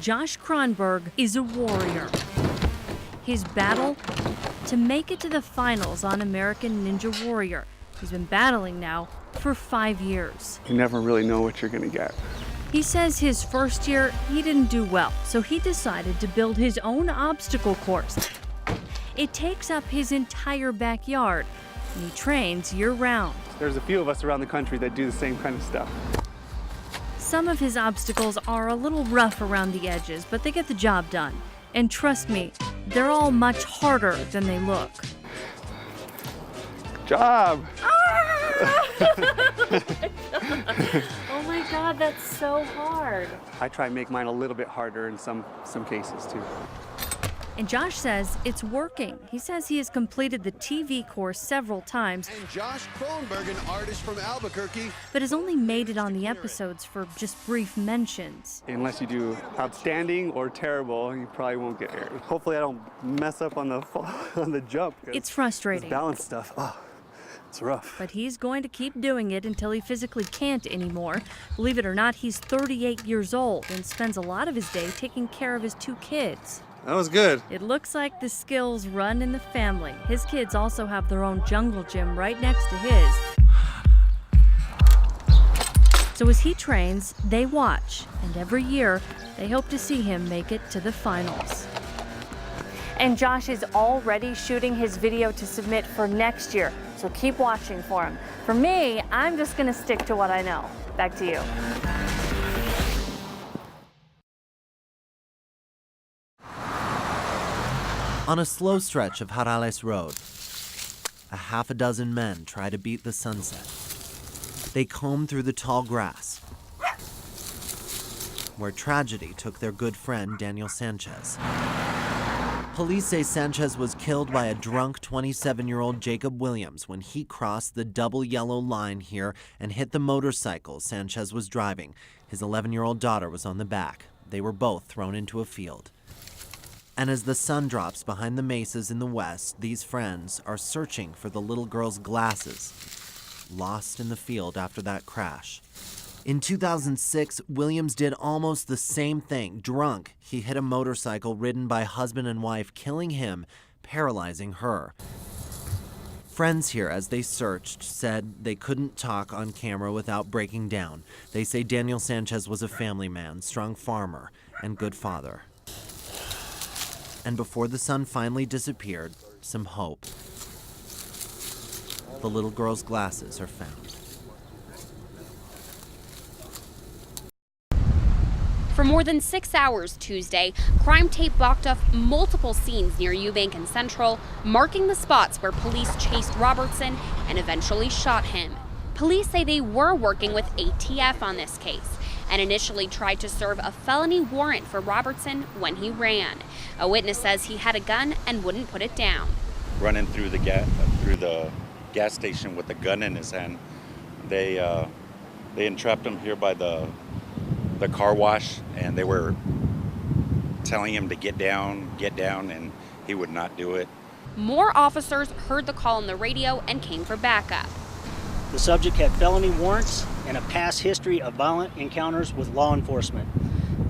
Josh Kronberg is a warrior. His battle to make it to the finals on American Ninja Warrior. He's been battling now for 5 years. You never really know what you're gonna get. He says his first year, he didn't do well, so he decided to build his own obstacle course. It takes up his entire backyard, and he trains year-round. There's a few of us around the country that do the same kind of stuff. Some of his obstacles are a little rough around the edges, but they get the job done. And trust me, they're all much harder than they look. Good job! Oh my God, that's so hard. I try and make mine a little bit harder in some cases too. And Josh says it's working. He says he has completed the TV course several times. And Josh Kronberg, an artist from Albuquerque, but has only made it on the episodes for just brief mentions. Unless you do outstanding or terrible, you probably won't get aired. Hopefully I don't mess up on the jump. It's frustrating. This balance stuff, oh, it's rough. But he's going to keep doing it until he physically can't anymore. Believe it or not, he's 38 years old and spends a lot of his day taking care of his 2 kids. That was good. It looks like the skills run in the family. His kids also have their own jungle gym right next to his. So as he trains, they watch, and every year, they hope to see him make it to the finals. And Josh is already shooting his video to submit for next year, so keep watching for him. For me, I'm just gonna stick to what I know. Back to you. On a slow stretch of Jarales Road, a half a dozen men try to beat the sunset. They comb through the tall grass, where tragedy took their good friend Daniel Sanchez. Police say Sanchez was killed by a drunk 27-year-old Jacob Williams when he crossed the double yellow line here and hit the motorcycle Sanchez was driving. His 11-year-old daughter was on the back. They were both thrown into a field. And as the sun drops behind the mesas in the west, these friends are searching for the little girl's glasses, lost in the field after that crash. In 2006, Williams did almost the same thing. Drunk, he hit a motorcycle ridden by husband and wife, killing him, paralyzing her. Friends here, as they searched, said they couldn't talk on camera without breaking down. They say Daniel Sanchez was a family man, strong farmer, and good father. And before the sun finally disappeared, some hope. The little girl's glasses are found. For more than 6 hours Tuesday, crime tape blocked off multiple scenes near Eubank and Central, marking the spots where police chased Robertson and eventually shot him. Police say they were working with ATF on this case and initially tried to serve a felony warrant for Robertson when he ran. A witness says he had a gun and wouldn't put it down. Running through the gas station with a gun in his hand, they entrapped him here by the car wash, and they were telling him to get down, and he would not do it. More officers heard the call on the radio and came for backup. The subject had felony warrants and a past history of violent encounters with law enforcement.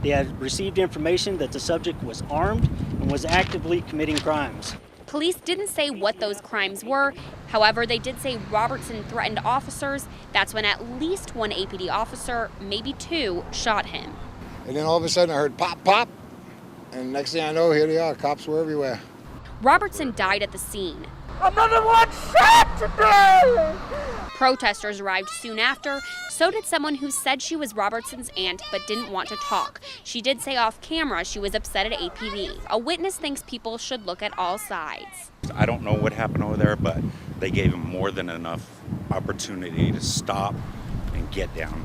They had received information that the subject was armed and was actively committing crimes. Police didn't say what those crimes were. However, they did say Robertson threatened officers. That's when at least one APD officer, maybe 2, shot him. And then all of a sudden I heard pop, pop, and next thing I know, here they are. Cops were everywhere. Robertson died at the scene. Another one shot today! Protesters arrived soon after. So did someone who said she was Robertson's aunt but didn't want to talk. She did say off camera she was upset at APD. A witness thinks people should look at all sides. I don't know what happened over there, but they gave him more than enough opportunity to stop and get down.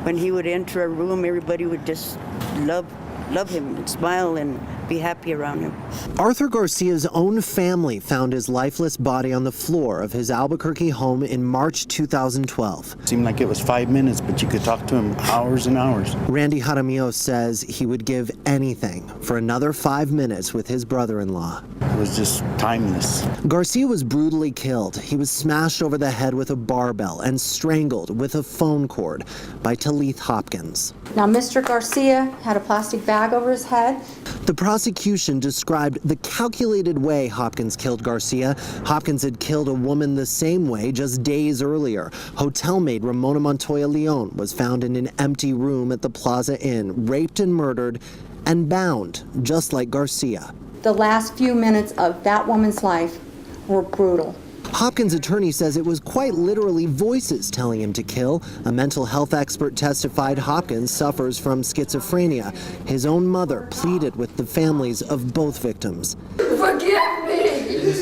When he would enter a room, everybody would just love love him and smile and be happy around him. Arthur Garcia's own family found his lifeless body on the floor of his Albuquerque home in March 2012. It seemed like it was 5 minutes, but you could talk to him hours and hours. Randy Jaramillo says he would give anything for another 5 minutes with his brother-in-law. It was just timeless. Garcia was brutally killed. He was smashed over the head with a barbell and strangled with a phone cord by Talith Hopkins. Now, Mr. Garcia had a plastic bag over his head. The prosecution described the calculated way Hopkins killed Garcia. Hopkins had killed a woman the same way just days earlier. Hotel maid Ramona Montoya Leon was found in an empty room at the Plaza Inn, raped and murdered, and bound, just like Garcia. The last few minutes of that woman's life were brutal. Hopkins' attorney says it was quite literally voices telling him to kill. A mental health expert testified Hopkins suffers from schizophrenia. His own mother pleaded with the families of both victims. Forgive me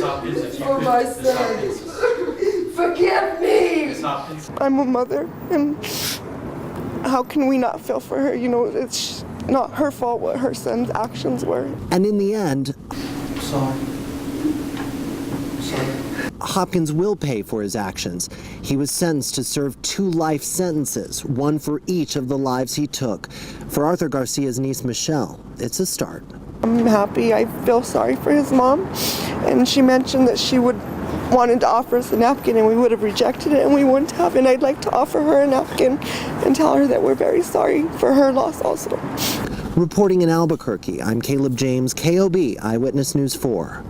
for my sins. Forgive me. I'm a mother, and how can we not feel for her? You know, it's not her fault what her son's actions were. And in the end, Hopkins will pay for his actions. He was sentenced to serve 2 life sentences, one for each of the lives he took. For Arthur Garcia's niece, Michelle, it's a start. I'm happy. I feel sorry for his mom, and she mentioned that she wanted to offer us a napkin, and we would have rejected it, and we wouldn't have. And I'd like to offer her a napkin and tell her that we're very sorry for her loss also. Reporting in Albuquerque, I'm Caleb James, KOB Eyewitness News 4.